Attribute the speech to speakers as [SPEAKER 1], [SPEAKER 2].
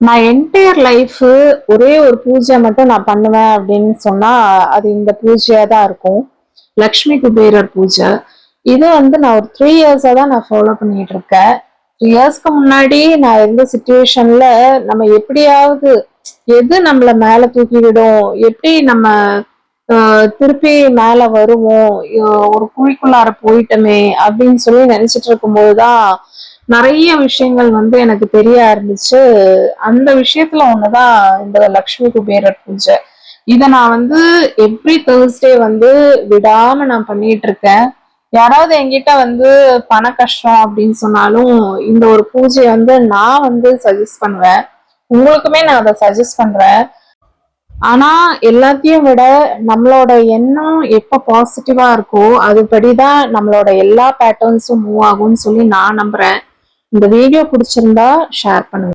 [SPEAKER 1] நான் entire life ஒரே ஒரு பூஜை மட்டும் நான் பண்ணுவேன் அப்படின்னு சொன்னா அது இந்த பூஜையா தான் இருக்கும். லக்ஷ்மி குபேரர் பூஜை. இது நான் ஒரு 3 இயர்ஸா தான் நான் ஃபாலோ பண்ணிட்டு இருக்கேன். 3 இயர்ஸ்க்கு முன்னாடி நான் இருந்த சிச்சுவேஷன்ல நம்ம எப்படியாவது எது நம்மள மேல தூக்கி விடும், எப்படி நம்ம திருப்பி மேல வருவோம், ஒரு குழிக்குள்ளார போயிட்டோமே அப்படின்னு சொல்லி நினைச்சிட்டு இருக்கும்போதுதான் நிறைய விஷயங்கள் எனக்கு தெரிய ஆரம்பிச்சு. அந்த விஷயத்துல ஒண்ணுதான் இந்த லக்ஷ்மி குபேரர் பூஜை. இத நான் எவ்ரி தேர்ஸ்டே விடாம நான் பண்ணிட்டு இருக்கேன். யாராவது என்கிட்ட பண கஷ்டம் அப்படின்னு சொன்னாலும் இந்த ஒரு பூஜையை நான் சஜஸ்ட் பண்ணுவேன். உங்களுக்குமே நான் அதை சஜஸ்ட் பண்றேன். ஆனா எல்லாத்தையும் விட நம்மளோட எண்ணம் எப்ப பாசிட்டிவா இருக்கோ அதுபடிதான் நம்மளோட எல்லா பேட்டர்ன்ஸும் மூவ் ஆகும்னு சொல்லி நான் நம்புறேன். இந்த வீடியோ பிடிச்சிருந்தா ஷேர் பண்ணுங்க.